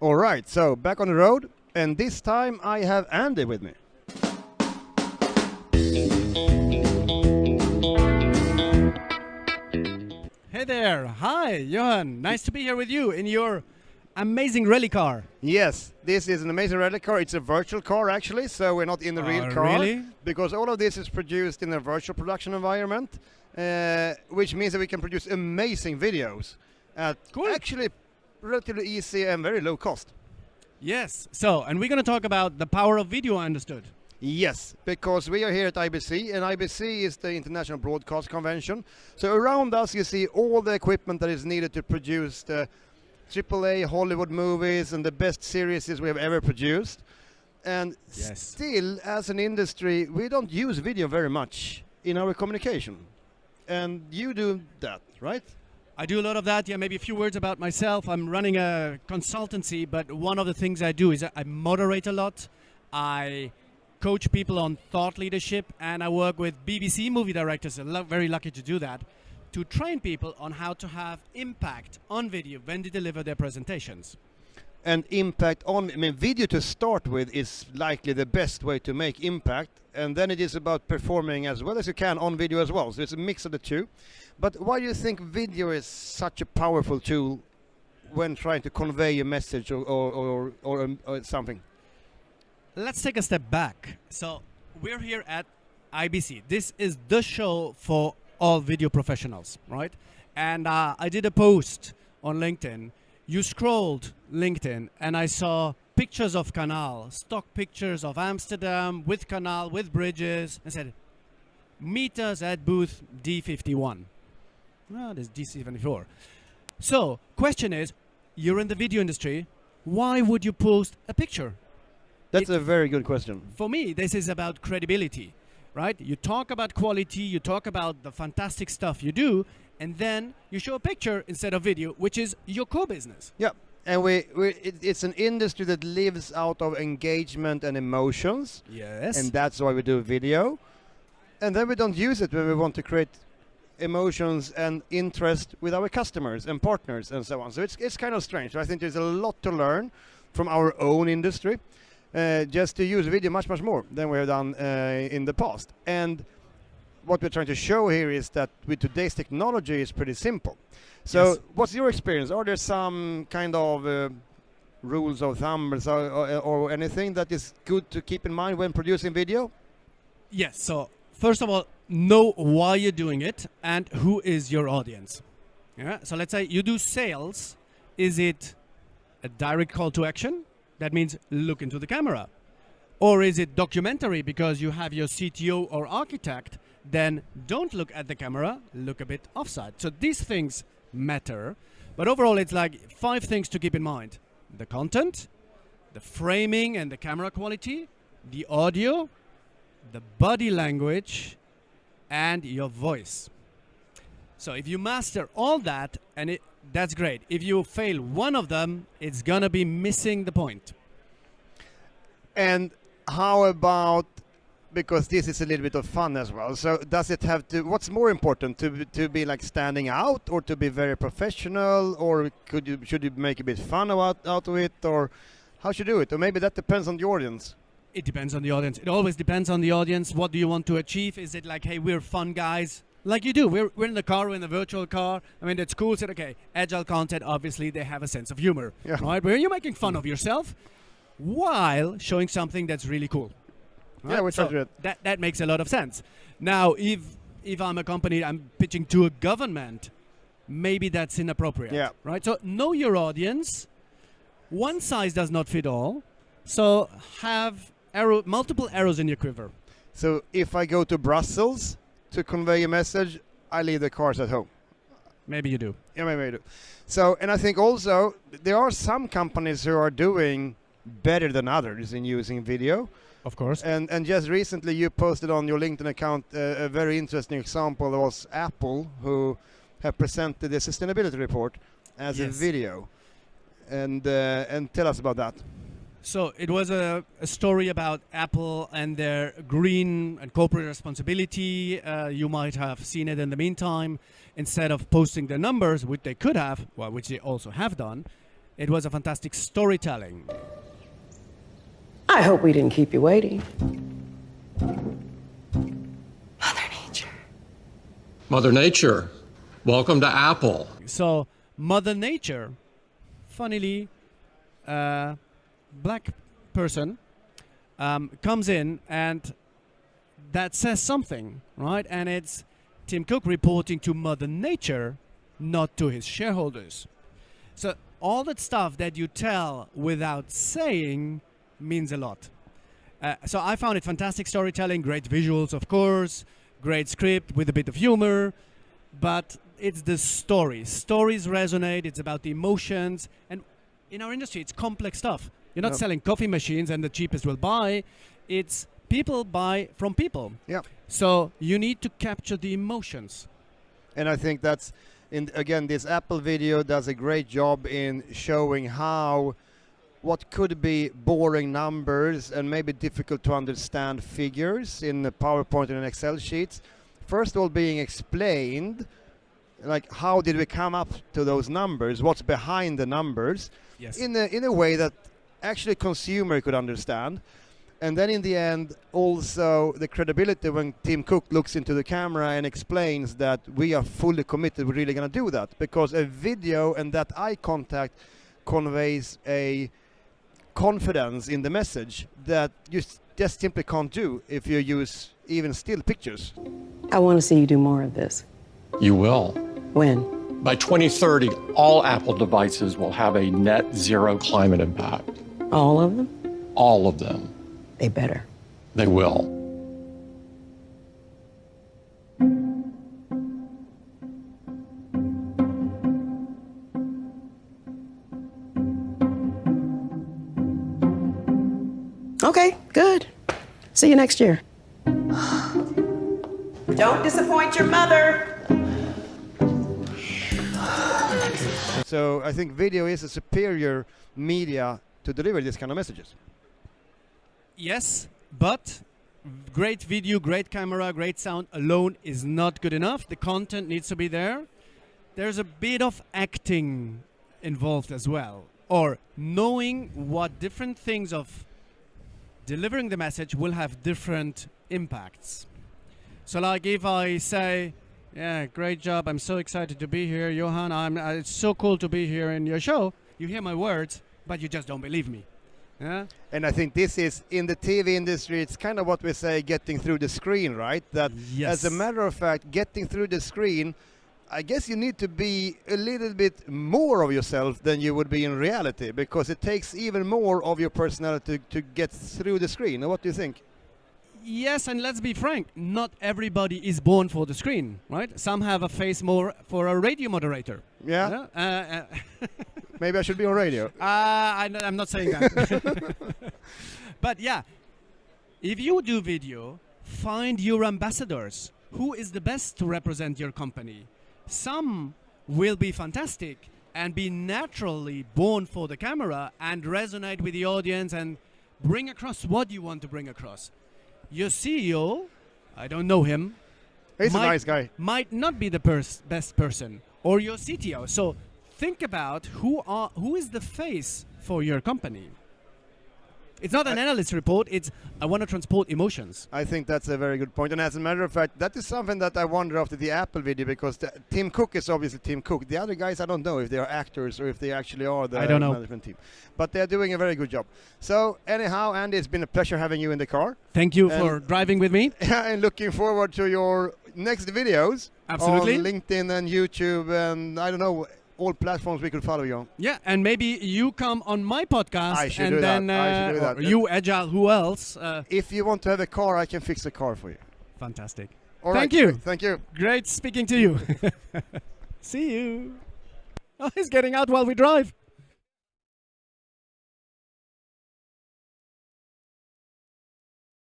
All right, so back on the road, and this time I have Andy with me. Hey there. Hi, Johan. Nice to be here with you in your amazing rally car. Yes, this is an amazing rally car. It's a virtual car actually, so we're not in the real car. Really? Because all of this is produced in a virtual production environment, which means that we can produce amazing videos at actually relatively easy and very low cost. Yes. So, and we're going to talk about the power of video, I understood. Yes, because we are here at IBC, and IBC is the International Broadcast Convention. So around us you see all the equipment that is needed to produce the AAA Hollywood movies and the best series we have ever produced. And still, as an industry, we don't use video very much in our communication. And you do that, right? I do a lot of that. Yeah, maybe a few words about myself. I'm running a consultancy, but one of the things I do is I moderate a lot. I coach people on thought leadership, and I work with BBC movie directors. I'm very lucky to do that, to train people on how to have impact on video when they deliver their presentations. And impact on, video to start with is likely the best way to make impact, and then it is about performing as well as you can on video as well. So it's a mix of the two. But why do you think video is such a powerful tool when trying to convey a message or something? Let's take a step back. So we're here at IBC. This is the show for all video professionals, right? And I did a post on LinkedIn. You scrolled LinkedIn and I saw pictures of Canal, stock pictures of Amsterdam with Canal, with bridges, and said, meet us at booth D51. Oh, there's D74. So, question is, you're in the video industry, why would you post a picture? That's a very good question. For me, this is about credibility, right? You talk about quality, you talk about the fantastic stuff you do, and then you show a picture instead of video, which is your core business. Yeah, and it's an industry that lives out of engagement and emotions. Yes. And that's why we do video. And then we don't use it when we want to create emotions and interest with our customers and partners and so on. So it's kind of strange. So I think there's a lot to learn from our own industry, just to use video much more than we have done in the past. And what we're trying to show here is that with today's technology it's pretty simple. So what's your experience? Are there some kind of rules of thumb or anything that is good to keep in mind when producing video? Yes, so first of all, know why you're doing it and who is your audience. Yeah. So let's say you do sales. Is it a direct call to action? That means look into the camera. Or is it documentary because you have your CTO or architect? Then don't look at the camera, look a bit offside. So these things matter. But overall, it's like 5 things to keep in mind. The content, the framing and the camera quality, the audio, the body language, and your voice. So if you master all that, and that's great. If you fail one of them, it's gonna be missing the point. And how about, because this is a little bit of fun as well, so does it have to, what's more important, to be like standing out, or to be very professional, or should you make a bit fun out of it, or how should you do it? Or maybe that depends on the audience. It depends on the audience. It always depends on the audience. What do you want to achieve? Is it like, hey, we're fun guys? Like you do. We're in the car, we're in the virtual car. I mean, it's cool. Said, okay, Agile Content, obviously, they have a sense of humor. Yeah. Right? Where you're making fun of yourself while showing something that's really cool. Right? Yeah, we try to do it. That makes a lot of sense. Now, if I'm a company, I'm pitching to a government, maybe that's inappropriate. Yeah. Right? So know your audience. One size does not fit all. So have multiple arrows in your quiver. So if I go to Brussels to convey a message, I leave the cars at home. Maybe you do. Yeah, maybe I do. So, and I think also there are some companies who are doing better than others in using video. Of course. And just recently you posted on your LinkedIn account a very interesting example. There was Apple who have presented the sustainability report as a video. And tell us about that. So it was a story about Apple and their green and corporate responsibility. You might have seen it in the meantime. Instead of posting the numbers, which they could have, well, which they also have done, It was a fantastic storytelling. I hope we didn't keep you waiting. Mother Nature, welcome to Apple. So Mother Nature, funnily, black person comes in, and that says something, right? And it's Tim Cook reporting to Mother Nature, not to his shareholders. So all that stuff that you tell without saying means a lot. So I found it fantastic storytelling, great visuals, of course, great script with a bit of humor, but it's the story. Stories resonate, it's about the emotions, and in our industry, it's complex stuff. You're not selling coffee machines and the cheapest will buy. It's people buy from people. Yeah. So you need to capture the emotions. And I think that's, again, this Apple video does a great job in showing how what could be boring numbers and maybe difficult to understand figures in the PowerPoint and Excel sheets, first of all being explained, like how did we come up to those numbers, what's behind the numbers, Yes. in a way that actually consumer could understand. And then in the end, also the credibility when Tim Cook looks into the camera and explains that we are fully committed, we're really going to do that. Because a video and that eye contact conveys a confidence in the message that you just simply can't do if you use even still pictures. I want to see you do more of this. You will. When? By 2030, all Apple devices will have a net zero climate impact. All of them? All of them. They better. They will. Okay, good. See you next year. Don't disappoint your mother. So I think video is a superior media to deliver this kind of messages. Yes, but great video, great camera, great sound alone is not good enough. The content needs to be there. There's a bit of acting involved as well, or knowing what different things of delivering the message will have different impacts. So like if I say, yeah, great job, I'm so excited to be here, Johan, it's so cool to be here in your show, you hear my words, but you just don't believe me. Yeah? And I think this is, in the TV industry, it's kind of what we say, getting through the screen, right? That Yes. as a matter of fact, getting through the screen, I guess you need to be a little bit more of yourself than you would be in reality, because it takes even more of your personality to get through the screen. What do you think? Yes, and let's be frank, not everybody is born for the screen, right? Some have a face more for a radio moderator. Yeah? Yeah? Maybe I should be on radio. I'm not saying that. But yeah, if you do video, find your ambassadors. Who is the best to represent your company? Some will be fantastic and be naturally born for the camera and resonate with the audience and bring across what you want to bring across. Your CEO, I don't know him. He's a nice guy. Might not be the best person, or your CTO. So think about who is the face for your company. It's not an analyst report, it's I want to transport emotions. I think that's a very good point. And as a matter of fact, that is something that I wonder after the Apple video, because Tim Cook is obviously Tim Cook. The other guys, I don't know if they are actors or if they actually are the management team. But they're doing a very good job. So anyhow, Andy, it's been a pleasure having you in the car. Thank you for driving with me. And looking forward to your next videos. Absolutely. On LinkedIn and YouTube and I don't know, all platforms we could follow you on. Yeah, and maybe you come on my podcast. I should and do then, that. I should do that. or you, Agile, who else? If you want to have a car, I can fix a car for you. Fantastic. All Thank right. you. Thank you. Great speaking to you. See you. Oh, he's getting out while we drive.